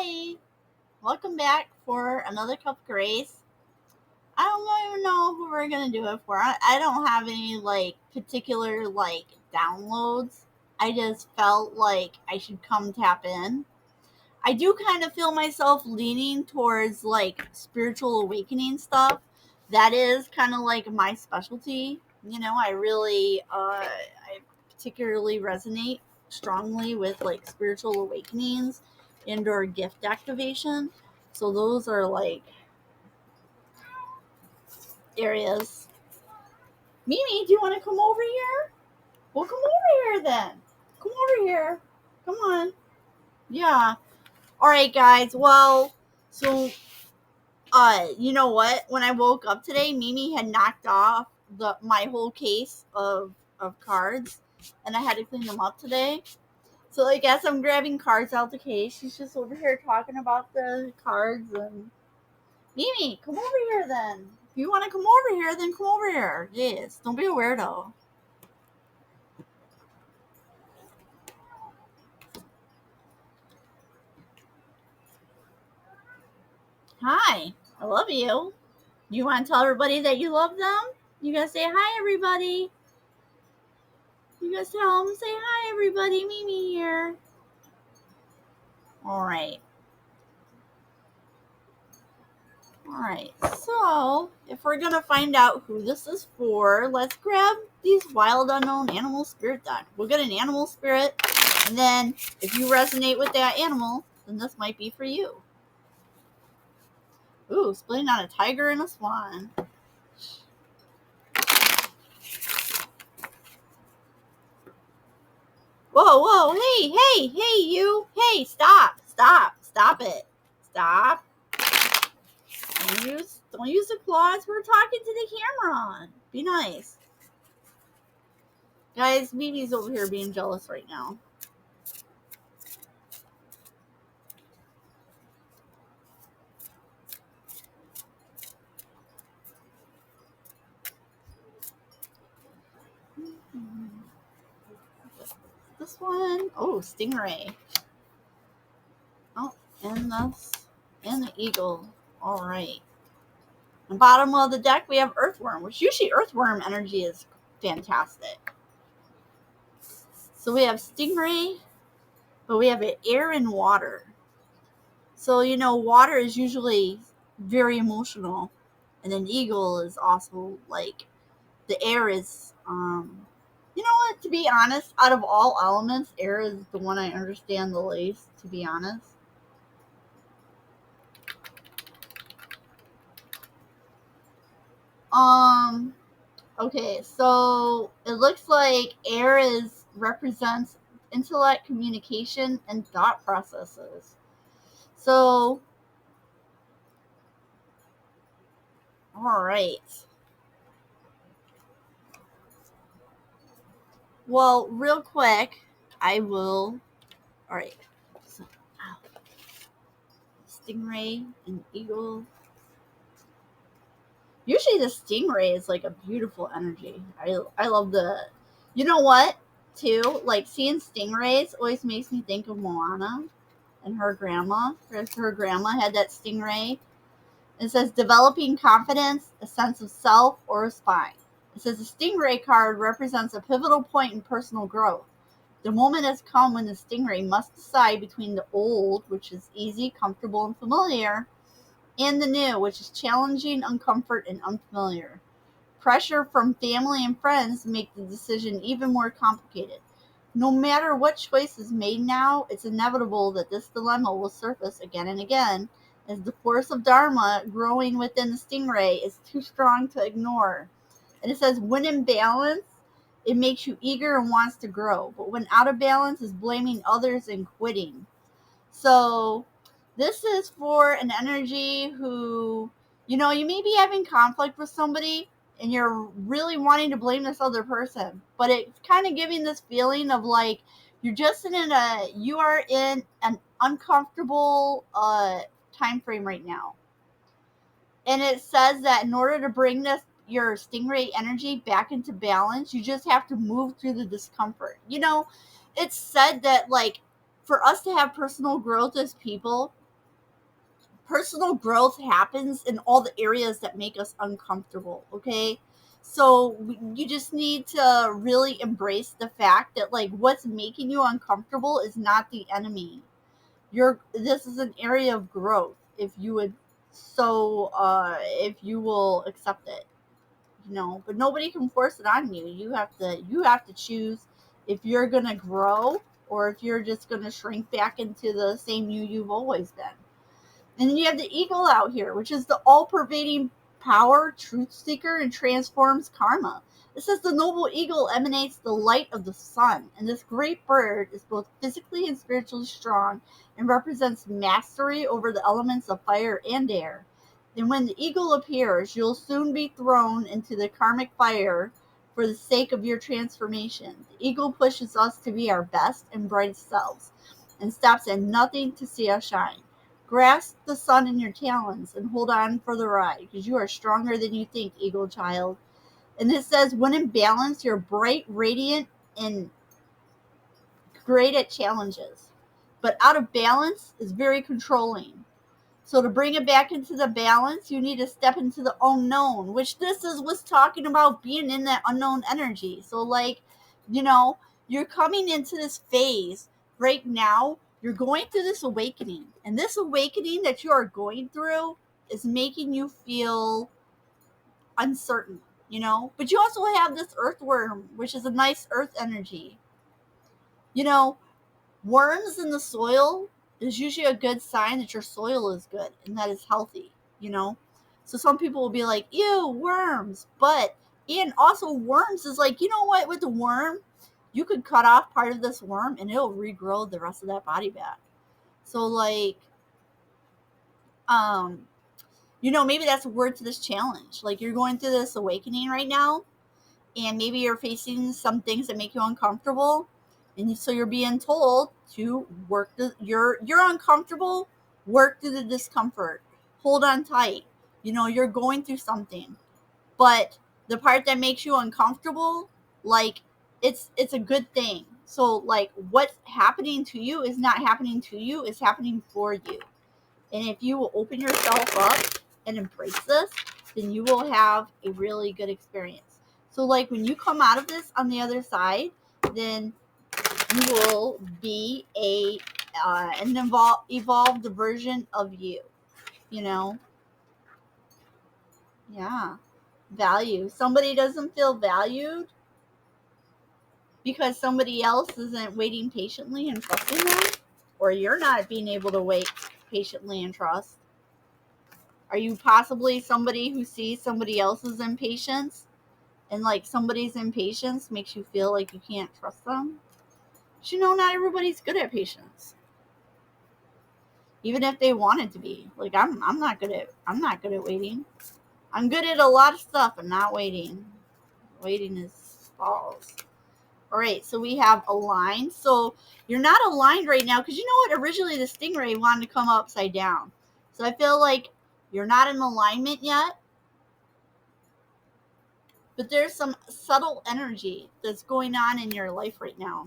Hi, welcome back for another cup of grace. I don't even know who we're gonna do it for. I don't have any particular downloads. I just felt like I should come tap in. I do kind of feel myself leaning towards spiritual awakening stuff. That is kind of like my specialty. I really I particularly resonate strongly with spiritual awakenings and or gift activation. So those are areas. Mimi, do you want to come over here? Well, come over here then. Come over here. Come on. Yeah. All right, guys. Well, so you know what? When I woke up today, Mimi had knocked off my whole case of cards, and I had to clean them up today. So I guess I'm grabbing cards out the case. She's just over here talking about the cards. And Mimi, come over here then. If you want to come over here, then come over here. Yes, don't be a weirdo. Hi, I love you. You want to tell everybody that you love them? You gotta say hi, everybody. You gotta tell them, say hi, everybody. Mimi here. All right. All right. So, if we're gonna find out who this is for, let's grab these Wild Unknown Animal Spirit deck. We'll get an animal spirit, and then if you resonate with that animal, then this might be for you. Ooh, splitting on a tiger and a swan. Whoa, hey, you. Hey, stop it. Stop. Don't use the claws. We're talking to the camera. Be nice. Guys, Mimi's over here being jealous right now. This one. Oh, stingray. Oh, and the eagle. All right. On the bottom of the deck, we have earthworm, which usually earthworm energy is fantastic. So we have stingray, but we have air and water. So, water is usually very emotional. And then eagle is also the air is, you know what, to be honest, out of all elements, air is the one I understand the least, to be honest. Okay, so it looks like air represents intellect, communication, and thought processes. So, all right. Well, real quick, I will. All right. So, stingray and eagle. Usually the stingray is like a beautiful energy. I love you know what, too? Like seeing stingrays always makes me think of Moana and her grandma. Her grandma had that stingray. It says developing confidence, a sense of self, or a spine. It says the stingray card represents a pivotal point in personal growth. The moment has come when the stingray must decide between the old, which is easy, comfortable, and familiar, and the new, which is challenging, uncomfort, and unfamiliar. Pressure from family and friends make the decision even more complicated. No matter what choice is made now, it's inevitable that this dilemma will surface again and again, as the force of Dharma growing within the stingray is too strong to ignore. And it says, when in balance, it makes you eager and wants to grow. But when out of balance, is blaming others and quitting. So this is for an energy who, you may be having conflict with somebody and you're really wanting to blame this other person, but it's kind of giving this feeling of like you are in an uncomfortable time frame right now. And it says that in order to bring your stingray energy back into balance, you just have to move through the discomfort. It's said that for us to have personal growth as people, personal growth happens in all the areas that make us uncomfortable, okay? So you just need to really embrace the fact that like what's making you uncomfortable is not the enemy. This is an area of growth if you would if you will accept it, but nobody can force it on you. You have to choose if you're going to grow or if you're just going to shrink back into the same you've always been. And then you have the eagle out here, which is the all-pervading power, truth seeker, and transforms karma. It says the noble eagle emanates the light of the sun, and this great bird is both physically and spiritually strong and represents mastery over the elements of fire and air. And when the eagle appears, you'll soon be thrown into the karmic fire for the sake of your transformation. The eagle pushes us to be our best and brightest selves and stops at nothing to see us shine. Grasp the sun in your talons and hold on for the ride, because you are stronger than you think, eagle child. And it says, when in balance, you're bright, radiant, and great at challenges. But out of balance is very controlling. So to bring it back into the balance, you need to step into the unknown, which this is what's talking about being in that unknown energy. So like, you're coming into this phase right now. You're going through this awakening, and this awakening that you are going through is making you feel uncertain, but you also have this earthworm, which is a nice earth energy. Worms in the soil is usually a good sign that your soil is good and that it's healthy, So some people will be like, ew, worms. And also worms is like, you know what, with the worm, you could cut off part of this worm and it'll regrow the rest of that body back. So like, maybe that's a word to this challenge. Like you're going through this awakening right now, and maybe you're facing some things that make you uncomfortable, and so you're being told to you're uncomfortable, work through the discomfort, hold on tight. You're going through something, but the part that makes you uncomfortable, like it's a good thing. So like what's happening to you is not happening to you, it's happening for you. And if you will open yourself up and embrace this, then you will have a really good experience. So like when you come out of this on the other side, then you will be an evolved version of you, Yeah. Value. Somebody doesn't feel valued because somebody else isn't waiting patiently and trusting them, or you're not being able to wait patiently and trust. Are you possibly somebody who sees somebody else's impatience, and like somebody's impatience makes you feel like you can't trust them? But not everybody's good at patience, even if they wanted to be. Like I'm not good at waiting. I'm good at a lot of stuff, but not waiting. Waiting is balls. All right, so we have aligned. So you're not aligned right now because you know what? Originally the stingray wanted to come upside down. So I feel like you're not in alignment yet. But there's some subtle energy that's going on in your life right now.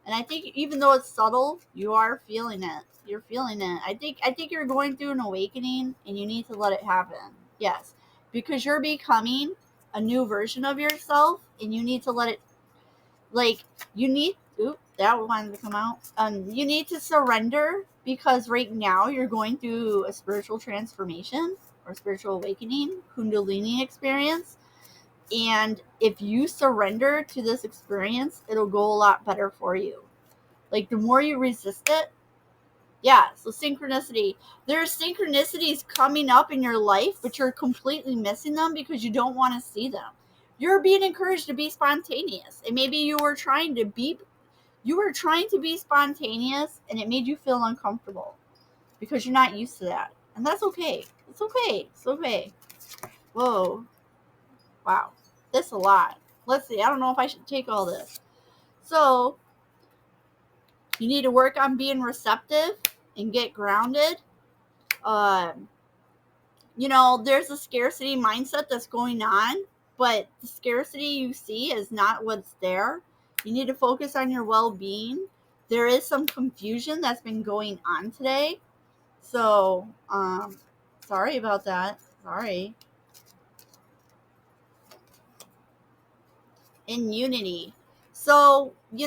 And I think even though it's subtle, you are feeling it. You're feeling it. I think you're going through an awakening and you need to let it happen. Yes. Because you're becoming a new version of yourself and you need to let it that wanted to come out. You need to surrender because right now you're going through a spiritual transformation or spiritual awakening, kundalini experience. And if you surrender to this experience, it'll go a lot better for you. Like the more you resist it, so synchronicity. There's synchronicities coming up in your life, but you're completely missing them because you don't want to see them. You're being encouraged to be spontaneous. And maybe you were trying to be spontaneous and it made you feel uncomfortable because you're not used to that. And that's okay. It's okay. It's okay. Whoa. Wow. That's a lot. Let's see. I don't know if I should take all this. So you need to work on being receptive and get grounded. There's a scarcity mindset that's going on, but the scarcity you see is not what's there. You need to focus on your well-being. There is some confusion that's been going on today. So, sorry about that. Sorry. In unity. So, it's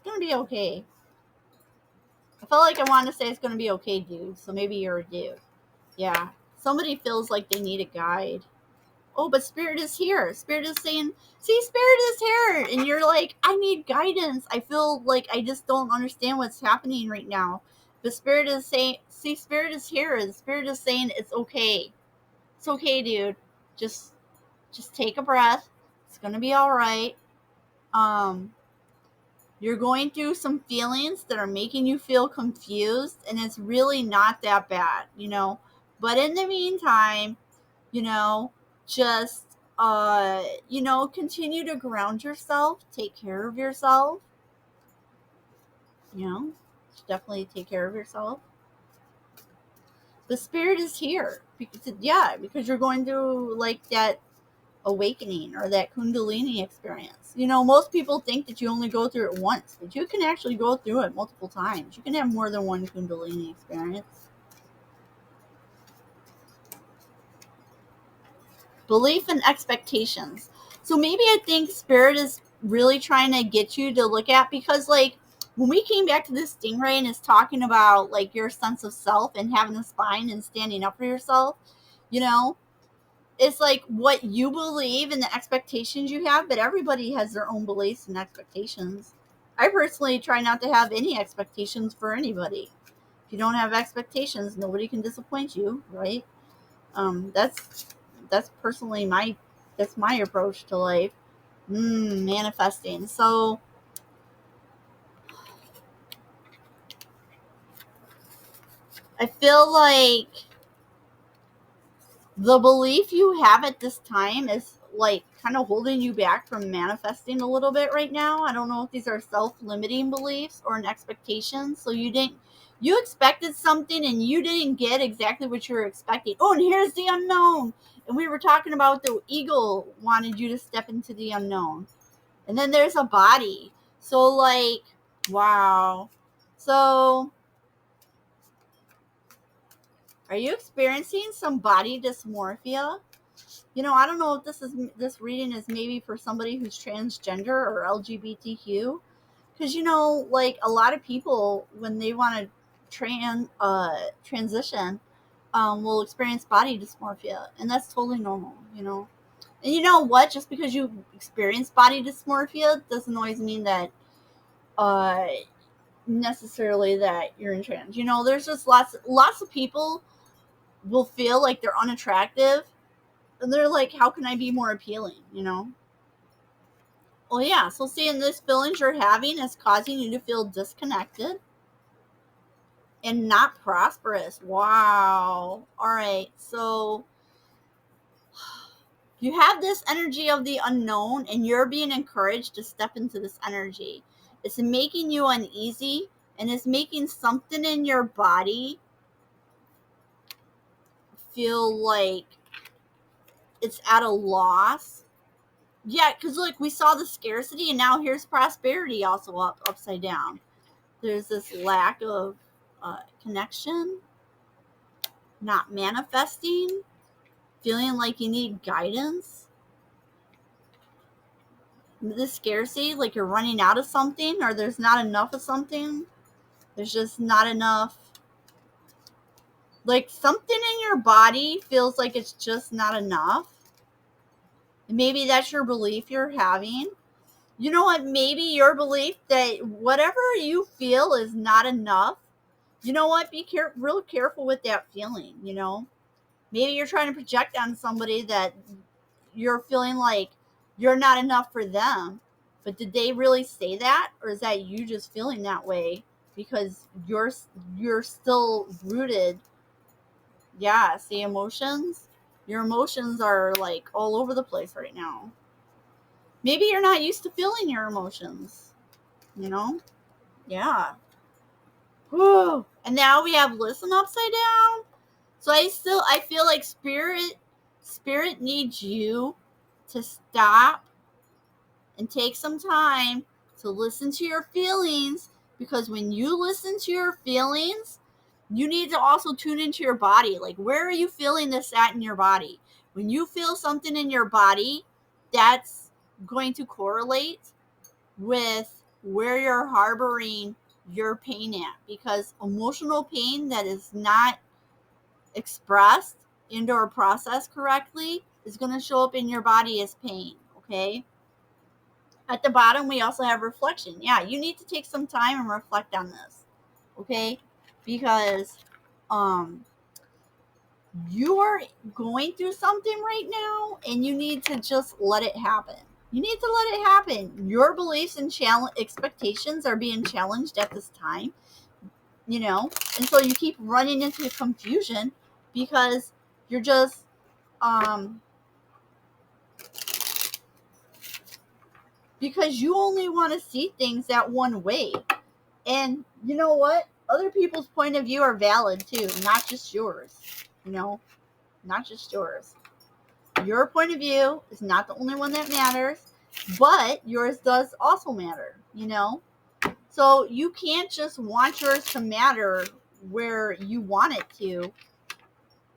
gonna be okay. I felt like I wanted to say it's gonna be okay, dude. So maybe you're a dude. Yeah. Somebody feels like they need a guide. Oh, but Spirit is here. Spirit is saying, see, Spirit is here. And you're like, I need guidance. I feel like I just don't understand what's happening right now. But Spirit is saying, see, Spirit is here. The Spirit is saying it's okay. It's okay, dude. Just take a breath. It's gonna be all right. Um, you're going through some feelings that are making you feel confused, and it's really not that bad, But in the meantime, you know, just continue to ground yourself, take care of yourself, definitely take care of yourself. The spirit is here because you're going through like that awakening or that kundalini experience. Most people think that you only go through it once, but you can actually go through it multiple times. You can have more than one kundalini experience. Belief and expectations. So maybe I think spirit is really trying to get you to look at, because like when we came back to this stingray and it's talking about like your sense of self and having a spine and standing up for yourself, it's like what you believe and the expectations you have, but everybody has their own beliefs and expectations. I personally try not to have any expectations for anybody. If you don't have expectations, nobody can disappoint you, right? That's personally my approach to life. Manifesting. So I feel like the belief you have at this time is like kind of holding you back from manifesting a little bit right now. I don't know if these are self-limiting beliefs or an expectation. So you expected something and you didn't get exactly what you were expecting. Oh, and here's the unknown. And we were talking about the eagle wanted you to step into the unknown. And then there's a body. So like, wow. So are you experiencing some body dysmorphia? I don't know if this reading is maybe for somebody who's transgender or LGBTQ, because like a lot of people when they want to transition, will experience body dysmorphia, and that's totally normal. And you know what? Just because you experience body dysmorphia doesn't always mean that uh, necessarily that you're in trans. There's just lots of people will feel like they're unattractive. And they're like, how can I be more appealing, Well, yeah, so seeing this feelings you're having is causing you to feel disconnected and not prosperous. Wow. All right, so you have this energy of the unknown, and you're being encouraged to step into this energy. It's making you uneasy, and it's making something in your body feel like it's at a loss. Yeah, because look, we saw the scarcity, and now here's prosperity also upside down. There's this lack of connection, not manifesting, feeling like you need guidance. This scarcity, like you're running out of something, or there's not enough of something. There's just not enough. Like something in your body feels like it's just not enough. Maybe that's your belief you're having. You know what? Maybe your belief that whatever you feel is not enough. You know what? Be real careful with that feeling. Maybe you're trying to project on somebody that you're feeling like you're not enough for them. But did they really say that, or is that you just feeling that way because you're still rooted? Yeah, see, emotions. Your emotions are like all over the place right now. Maybe you're not used to feeling your emotions. Yeah. Whew. And now we have listen upside down. So I feel like spirit needs you to stop and take some time to listen to your feelings, because when you listen to your feelings, you need to also tune into your body. Like, where are you feeling this at in your body? When you feel something in your body, that's going to correlate with where you're harboring your pain at, because emotional pain that is not expressed and or processed correctly is going to show up in your body as pain. Okay, at the bottom we also have reflection. Yeah, you need to take some time and reflect on this. Okay, because um you are going through something right now and you need to just let it happen. You need to let it happen. Your beliefs and expectations are being challenged at this time, and so you keep running into confusion because you're just um because you only want to see things that one way. And you know what? Other people's point of view are valid too, not just yours. You know, not just yours. Your point of view is not the only one that matters, but yours does also matter. So you can't just want yours to matter where you want it to,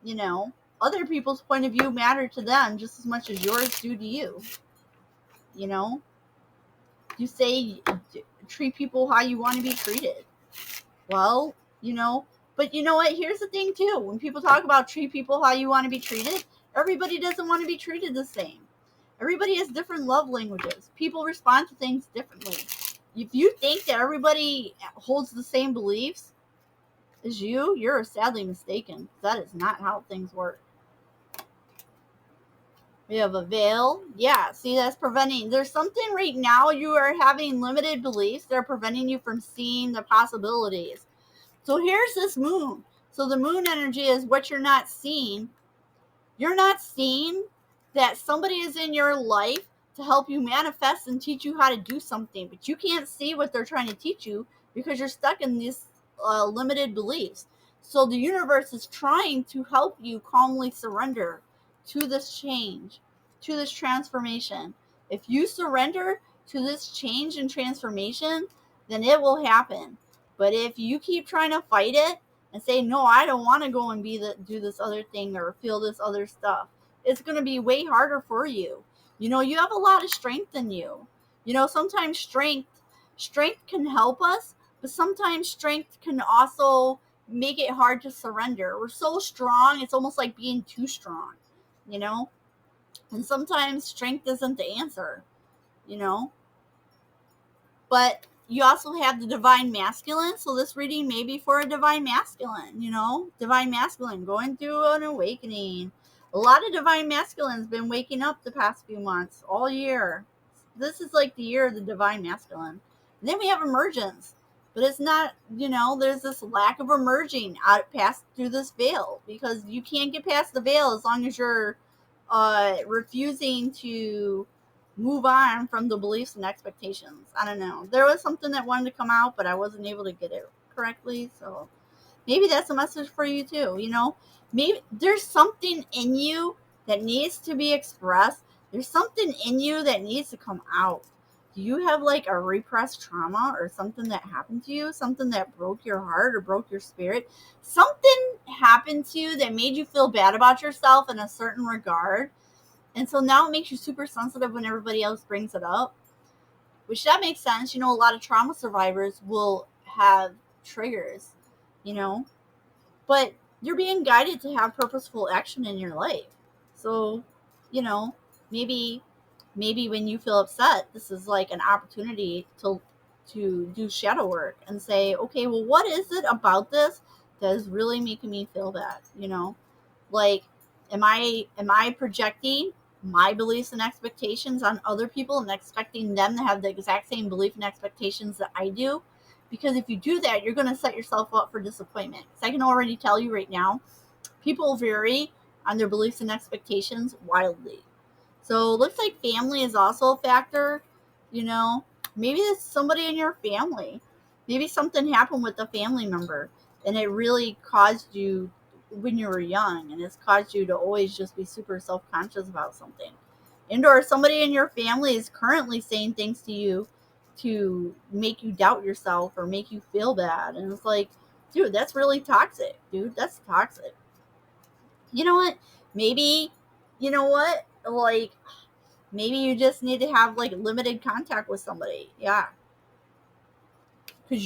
you know. Other people's point of view matter to them just as much as yours do to you, you know. You say treat people how you want to be treated. Well, but you know what? Here's the thing too. When people talk about treat people how you want to be treated, everybody doesn't want to be treated the same. Everybody has different love languages. People respond to things differently. If you think that everybody holds the same beliefs as you, you're sadly mistaken. That is not how things work. We have a veil. Yeah, see, that's preventing. There's something right now, you are having limited beliefs that are preventing you from seeing the possibilities. So here's this moon. So the moon energy is what you're not seeing. You're not seeing that somebody is in your life to help you manifest and teach you how to do something, but you can't see what they're trying to teach you because you're stuck in these limited beliefs. So the universe is trying to help you calmly surrender to this change, to this transformation. If you surrender to this change and transformation, then it will happen. But if you keep trying to fight it and say, no, I don't want to go and do this other thing or feel this other stuff, it's going to be way harder for you. You have a lot of strength in you. Sometimes strength can help us, but sometimes strength can also make it hard to surrender. We're so strong, it's almost like being too strong, you know? And sometimes strength isn't the answer, you know? But you also have the divine masculine. So this reading may be for a divine masculine, divine masculine going through an awakening. A lot of divine masculines been waking up the past few months, all year. This is like the year of the divine masculine. And then we have emergence, but it's not, there's this lack of emerging out past through this veil, because you can't get past the veil as long as you're refusing to move on from the beliefs and expectations. I don't know. There was something that wanted to come out, but I wasn't able to get it correctly. So maybe that's a message for you too. Maybe there's something in you that needs to be expressed. There's something in you that needs to come out. Do you have like a repressed trauma or something that happened to you? Something that broke your heart or broke your spirit? Something happened to you that made you feel bad about yourself in a certain regard. And so now it makes you super sensitive when everybody else brings it up, which that makes sense. A lot of trauma survivors will have triggers, you know, but you're being guided to have purposeful action in your life. So, you know, maybe when you feel upset, this is like an opportunity to do shadow work and say, okay, well, what is it about this that is really making me feel bad? Like, am I projecting my beliefs and expectations on other people and expecting them to have the exact same belief and expectations that I do? Because if you do that, you're going to set yourself up for disappointment. Because I can already tell you right now, people vary on their beliefs and expectations wildly. So it looks like family is also a factor. Maybe it's somebody in your family. Maybe something happened with a family member and it really caused you when you were young, and it's caused you to always just be super self-conscious about something. And or somebody in your family is currently saying things to you to make you doubt yourself or make you feel bad. And it's like, dude, that's really toxic. Dude, that's toxic. You know what? Maybe, you know what? Like, maybe you just need to have like limited contact with somebody. Yeah. Because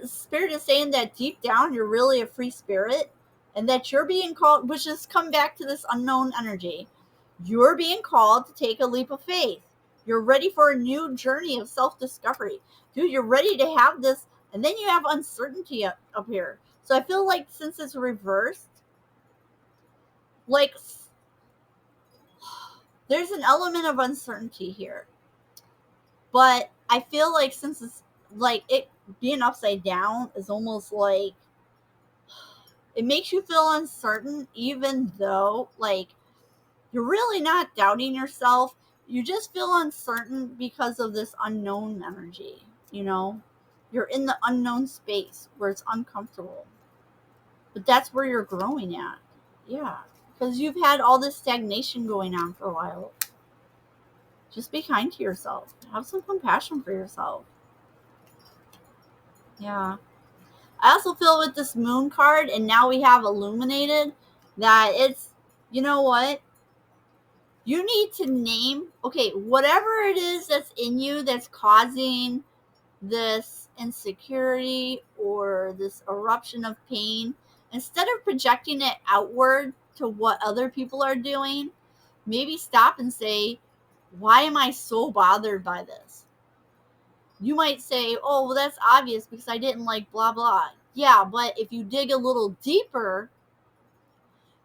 spirit is saying that deep down you're really a free spirit, and that you're being called, which is come back to this unknown energy. You're being called to take a leap of faith. You're ready for a new journey of self-discovery. Dude, you're ready to have this, and then you have uncertainty up here. So I feel like since it's reversed, like there's an element of uncertainty here. But I feel like since it's like it being upside down is almost like it makes you feel uncertain, even though like you're really not doubting yourself. You just feel uncertain because of this unknown energy. You know, you're in the unknown space where it's uncomfortable, but that's where you're growing at. Yeah, because you've had all this stagnation going on for a while. Just be kind to yourself. Have some compassion for yourself. Yeah. I also feel with this moon card, and now we have illuminated, that it's, you know what? You need to name, okay, whatever it is that's in you that's causing this insecurity or this eruption of pain, instead of projecting it outward to what other people are doing, maybe stop and say, why am I so bothered by this? You might say, oh, well, that's obvious because I didn't like blah, blah. Yeah, but if you dig a little deeper,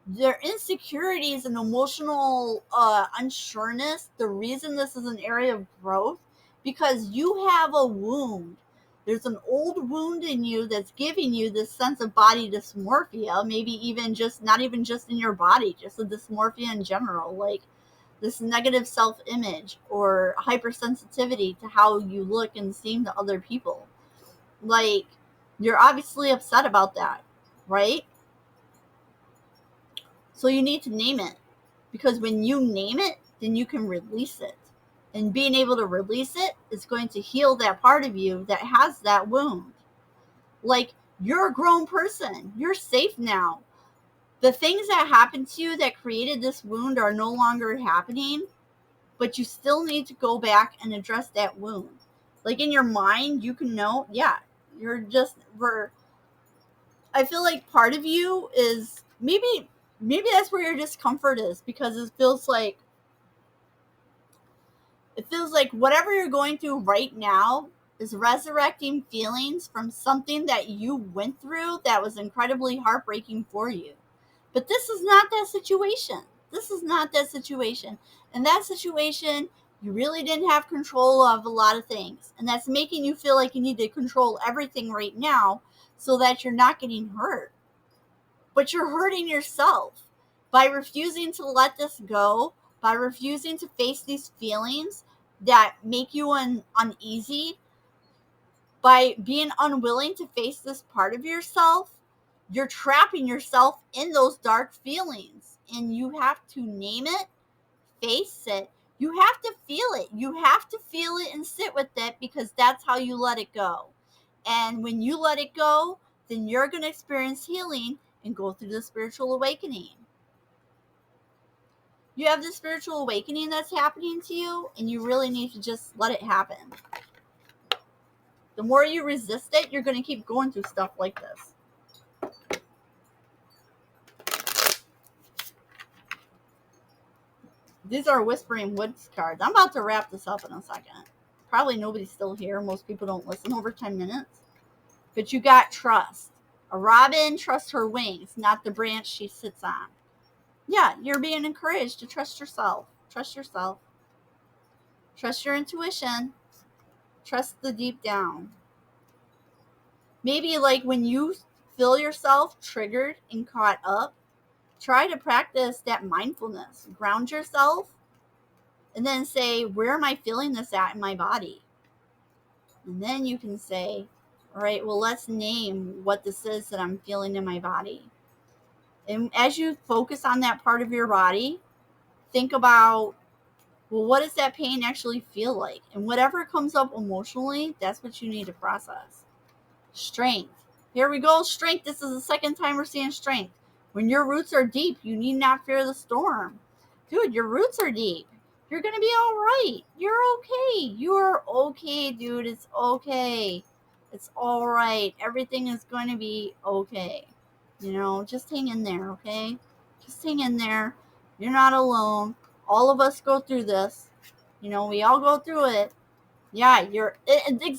their insecurities and emotional unsureness, the reason this is an area of growth, because you have a wound. There's an old wound in you that's giving you this sense of body dysmorphia, maybe even just, not even just in your body, just a dysmorphia in general, like this negative self-image or hypersensitivity to how you look and seem to other people. Like, you're obviously upset about that, right? So you need to name it, because when you name it, then you can release it. And being able to release it is going to heal that part of you that has that wound. Like, you're a grown person. You're safe now. The things that happened to you that created this wound are no longer happening, but you still need to go back and address that wound. Like, in your mind, you can know, yeah, I feel like part of you is maybe that's where your discomfort is, because it feels like whatever you're going through right now is resurrecting feelings from something that you went through that was incredibly heartbreaking for you. But this is not that situation. This is not that situation. In that situation, you really didn't have control of a lot of things. And that's making you feel like you need to control everything right now so that you're not getting hurt. But you're hurting yourself by refusing to let this go, by refusing to face these feelings that make you uneasy, by being unwilling to face this part of yourself. You're trapping yourself in those dark feelings, and you have to name it, face it. You have to feel it. You have to feel it and sit with it, because that's how you let it go. And when you let it go, then you're going to experience healing and go through the spiritual awakening. You have this spiritual awakening that's happening to you, and you really need to just let it happen. The more you resist it, you're going to keep going through stuff like this. These are Whispering Woods cards. I'm about to wrap this up in a second. Probably nobody's still here. Most people don't listen over 10 minutes. But you got trust. A robin trusts her wings, not the branch she sits on. Yeah, you're being encouraged to trust yourself. Trust yourself. Trust your intuition. Trust the deep down. Maybe like when you feel yourself triggered and caught up, try to practice that mindfulness. Ground yourself and then say, where am I feeling this at in my body? And then you can say, All right, well, let's name what this is that I'm feeling in my body. And as you focus on that part of your body, think about, well, what does that pain actually feel like? And whatever comes up emotionally, that's what you need to process. Strength. Here we go, strength. This is the second time we're seeing strength. When your roots are deep, you need not fear the storm. Dude, your roots are deep. You're going to be all right. You're okay. You're okay, dude. It's okay. It's all right. Everything is going to be okay. You know, just hang in there, okay? Just hang in there. You're not alone. All of us go through this. You know, we all go through it. Yeah, exactly.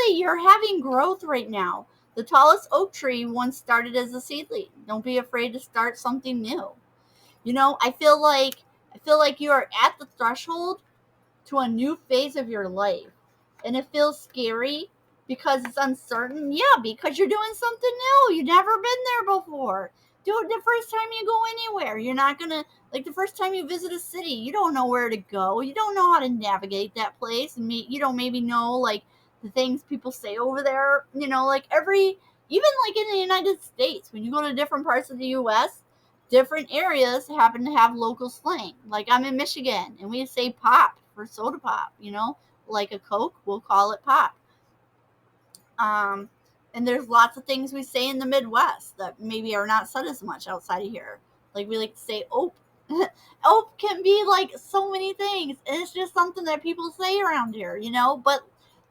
You're having growth right now. The tallest oak tree once started as a seedling. Don't be afraid to start something new. You know, I feel like you are at the threshold to a new phase of your life. And it feels scary because it's uncertain. Yeah, because you're doing something new. You've never been there before. Dude, the first time you go anywhere, you're not going to, like the first time you visit a city, you don't know where to go. You don't know how to navigate that place. And you don't maybe know, like, the things people say over there. You know, like even like in the United States, when you go to different parts of the U.S., different areas happen to have local slang. Like I'm in Michigan and we say pop for soda pop, you know, like a Coke, we'll call it pop. Um, and there's lots of things we say in the Midwest that maybe are not said as much outside of here. Like we like to say ope. Ope can be like so many things. And it's just something that people say around here, you know, but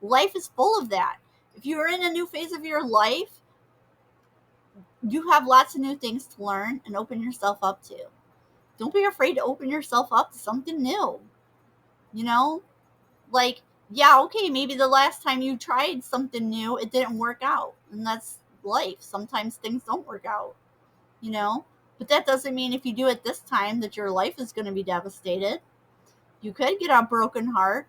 life is full of that. If you're in a new phase of your life, you have lots of new things to learn and open yourself up to. Don't be afraid to open yourself up to something new. You know, like, yeah, okay, maybe the last time you tried something new, it didn't work out. And that's life. Sometimes things don't work out, you know? But that doesn't mean if you do it this time that your life is going to be devastated. You could get a broken heart,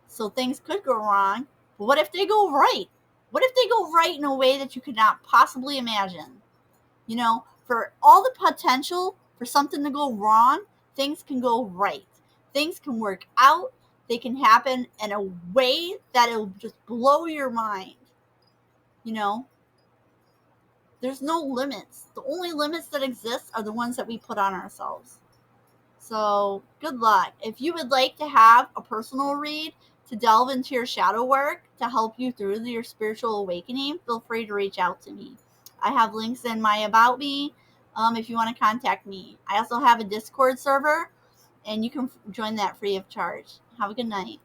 so things could go wrong. But what if they go right? What if they go right in a way that you could not possibly imagine? You know, for all the potential for something to go wrong, things can go right. Things can work out. They can happen in a way that it'll just blow your mind. You know, there's no limits. The only limits that exist are the ones that we put on ourselves. So, good luck. If you would like to have a personal read to delve into your shadow work to help you through your spiritual awakening, feel free to reach out to me. I have links in my About Me if you want to contact me. I also have a Discord server, and you can join that free of charge. Have a good night.